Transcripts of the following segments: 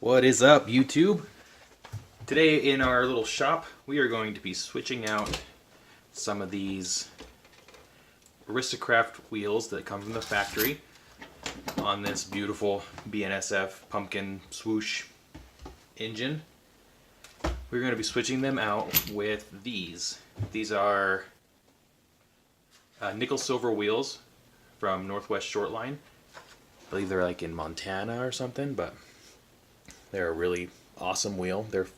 What is up, YouTube? Today in our little shop, we are going to be switching out some of these Aristocraft wheels that come from the factory on this beautiful BNSF pumpkin swoosh engine. We're going to be switching them out with these. These are nickel silver wheels from Northwest Shortline. I believe they're like in Montana or something, but they're a really awesome wheel. They're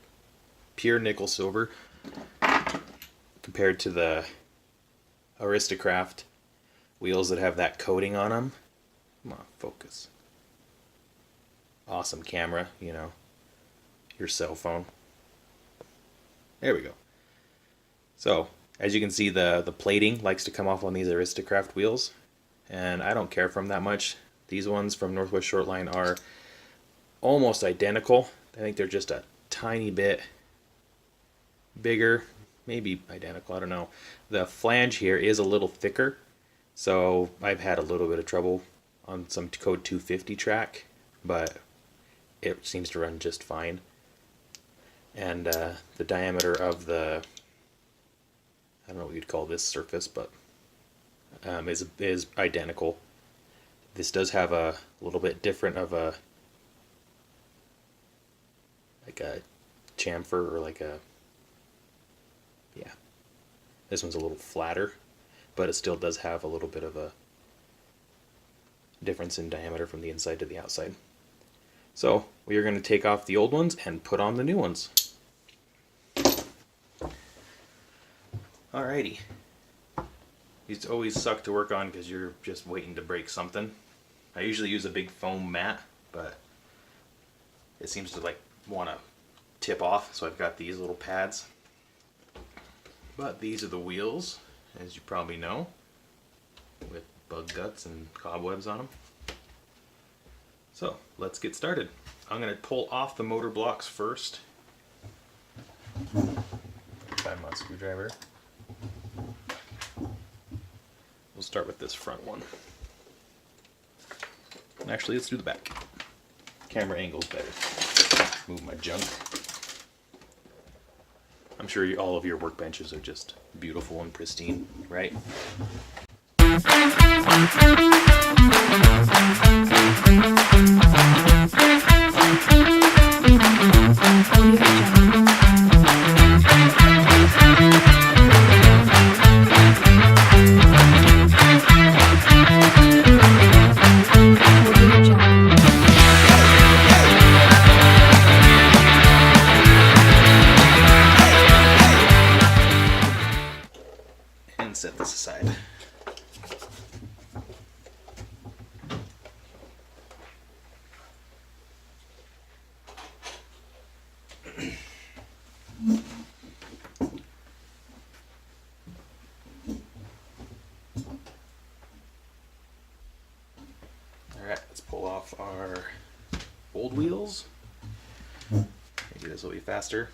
pure nickel silver compared to the Aristocraft wheels that have that coating on them. Come on, focus. Awesome camera, you know, your cell phone. There we go. So, as you can see, the plating likes to come off on these Aristocraft wheels, and I don't care for them that much. These ones from Northwest Shortline are almost identical. I think they're just a tiny bit bigger, maybe identical, I don't know. The flange here is a little thicker, so I've had a little bit of trouble on some code 250 track, but it seems to run just fine. And the diameter of the, I don't know what you'd call this surface, but is identical. This does have a little bit different of a chamfer, or like a, yeah, this one's a little flatter, but it still does have a little bit of a difference in diameter from the inside to the outside. So we are going to take off the old ones and put on the new ones. Alrighty. These always suck to work on because you're just waiting to break something. I usually use a big foam mat, but it seems to like want to tip off, so I've got these little pads. But these are the wheels, as you probably know, with bug guts and cobwebs on them. So let's get started. I'm going to pull off the motor blocks first. Find my screwdriver. We'll start with this front one. Actually, let's do the back. Camera angle's better. Move my junk. I'm sure all of your workbenches are just beautiful and pristine, right? Set this aside. Alright, let's pull off our old wheels. Maybe this will be faster.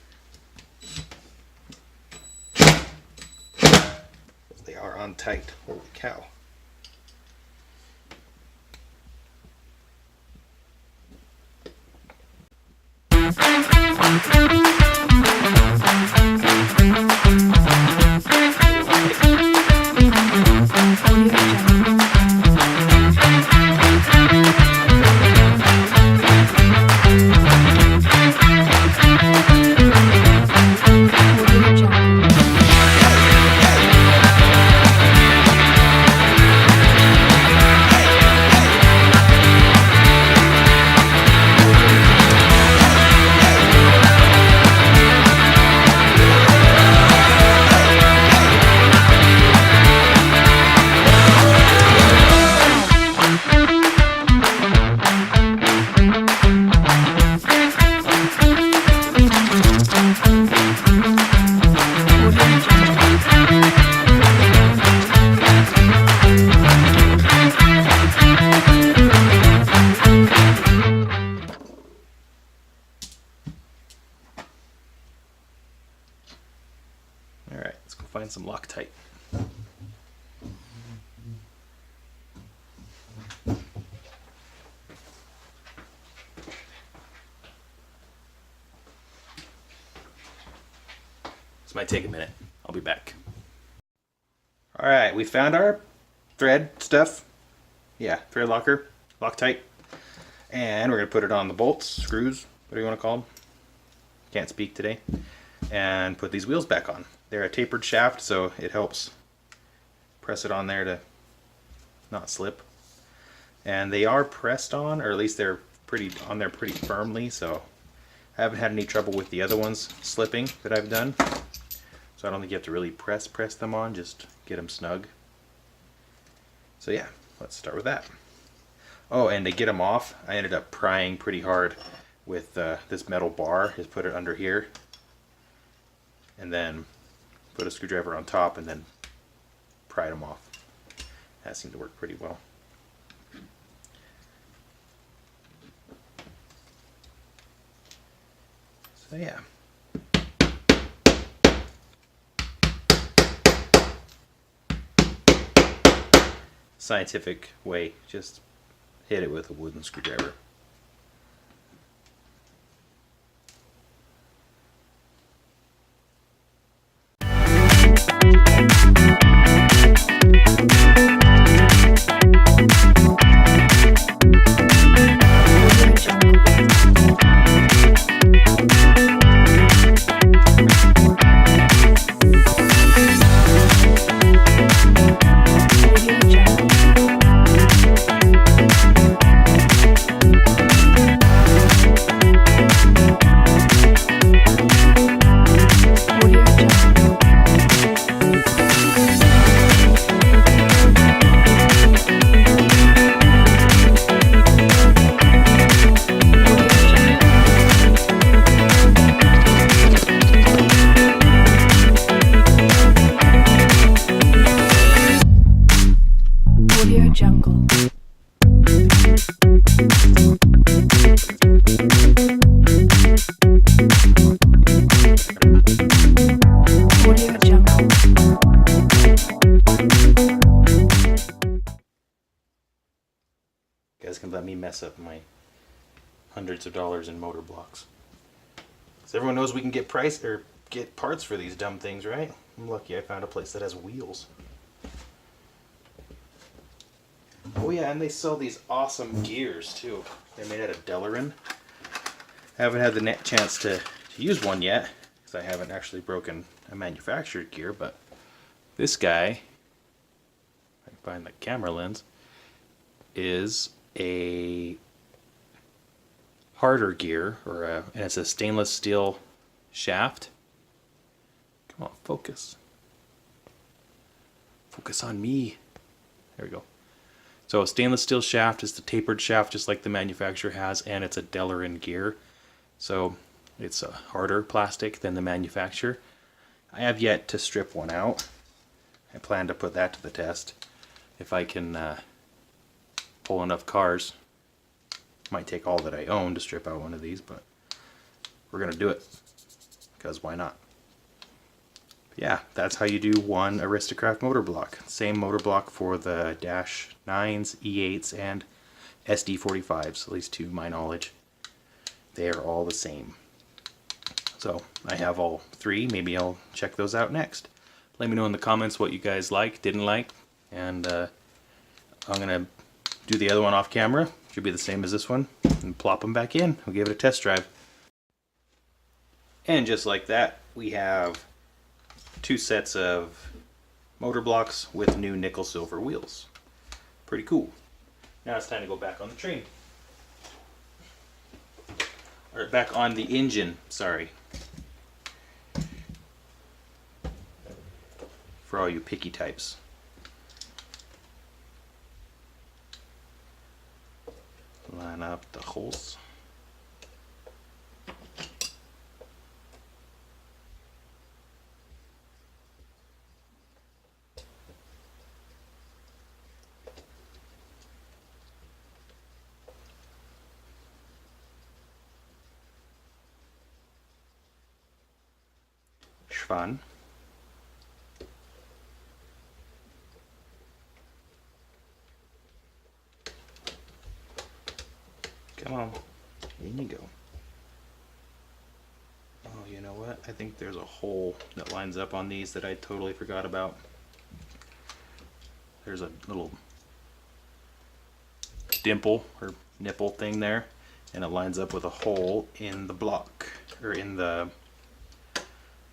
They are on tight. Holy cow. Alright, let's go find some Loctite. might take a minute. I'll be back. Alright, we found our thread stuff. Yeah, thread locker, Loctite. And we're going to put it on the bolts, screws, whatever you want to call them. Can't speak today. And put these wheels back on. They're a tapered shaft, so it helps press it on there to not slip. And they are pressed on, or at least they're on there pretty firmly, so I haven't had any trouble with the other ones slipping that I've done. So I don't think you have to really press them on, just get them snug. So yeah, let's start with that. Oh, and to get them off, I ended up prying pretty hard with this metal bar. Just put it under here, and then put a screwdriver on top, and then pried them off. That seemed to work pretty well. So yeah. Scientific way, just hit it with a wooden screwdriver. You guys can let me mess up my hundreds of dollars in motor blocks. So everyone knows we can get get parts for these dumb things, right? I'm lucky I found a place that has wheels. Oh yeah, and they sell these awesome gears too. They're made out of Delrin. I haven't had the chance to use one yet, because I haven't actually broken a manufactured gear, but this guy, if I can find the camera lens, is a harder gear, and it's a stainless steel shaft. Come on, focus. Focus on me. There we go. So a stainless steel shaft is the tapered shaft just like the manufacturer has, and it's a Delrin gear. So it's a harder plastic than the manufacturer. I have yet to strip one out. I plan to put that to the test. If I can pull enough cars. Might take all that I own to strip out one of these, but we're going to do it. Because why not? Yeah, that's how you do one Aristocraft motor block. Same motor block for the Dash 9s, E8s, and SD45s, at least to my knowledge. They are all the same. So I have all three. Maybe I'll check those out next. Let me know in the comments what you guys like, didn't like, and I'm going to do the other one off camera. Should be the same as this one, and plop them back in. We'll give it a test drive. And just like that, we have two sets of motor blocks with new nickel silver wheels. Pretty cool. Now it's time to go back on the train. Or back on the engine, sorry. For all you picky types. Line up the holes. Schwan. Come on, in you go. Oh, you know what? I think there's a hole that lines up on these that I totally forgot about. There's a little dimple or nipple thing there, and it lines up with a hole in the block, or in the,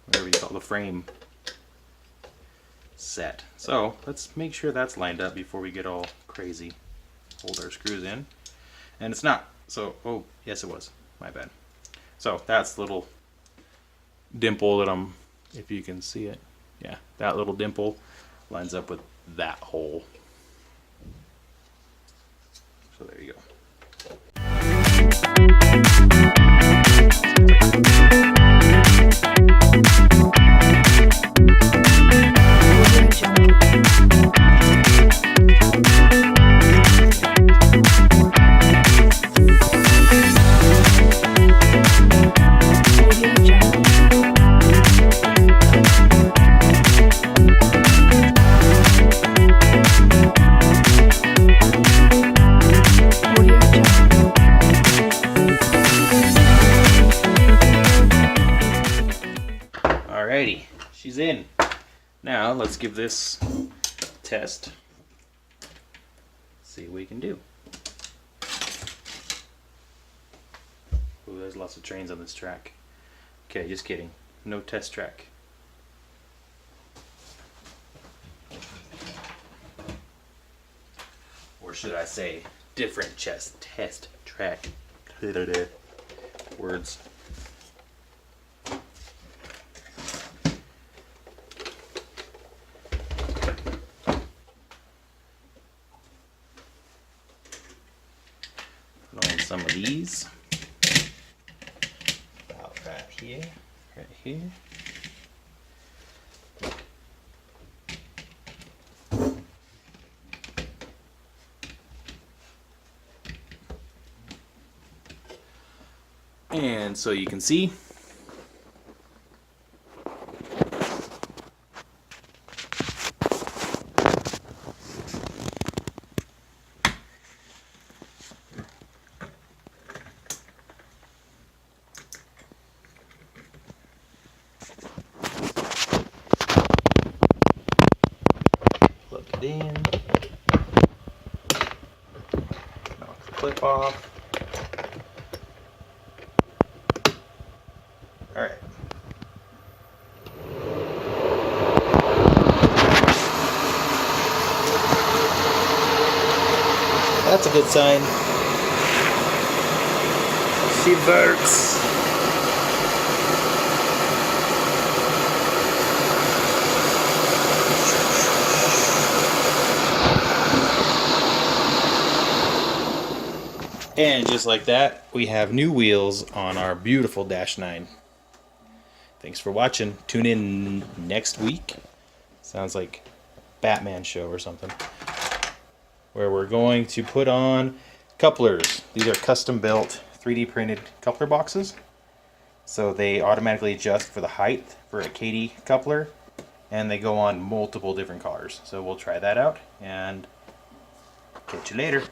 whatever you call it, the frame set. So let's make sure that's lined up before we get all crazy. Hold our screws in. And it's not. So, oh, yes it was. My bad. So that's the little dimple that if you can see it. Yeah, that little dimple lines up with that hole. So there you go. Alrighty, she's in. Now let's give this a test. See what we can do. Ooh, there's lots of trains on this track. Okay, just kidding. No test track. Or should I say, different test track. Words. Put on some of these. About right here. Right here. And so you can see, plug it in, knock the clip off. Alright. That's a good sign. She works. And just like that, we have new wheels on our beautiful Dash 9. Thanks for watching. Tune in next week. Sounds like a Batman show or something. Where we're going to put on couplers. These are custom built 3D printed coupler boxes. So they automatically adjust for the height for a Katy coupler. And they go on multiple different cars. So we'll try that out and catch you later.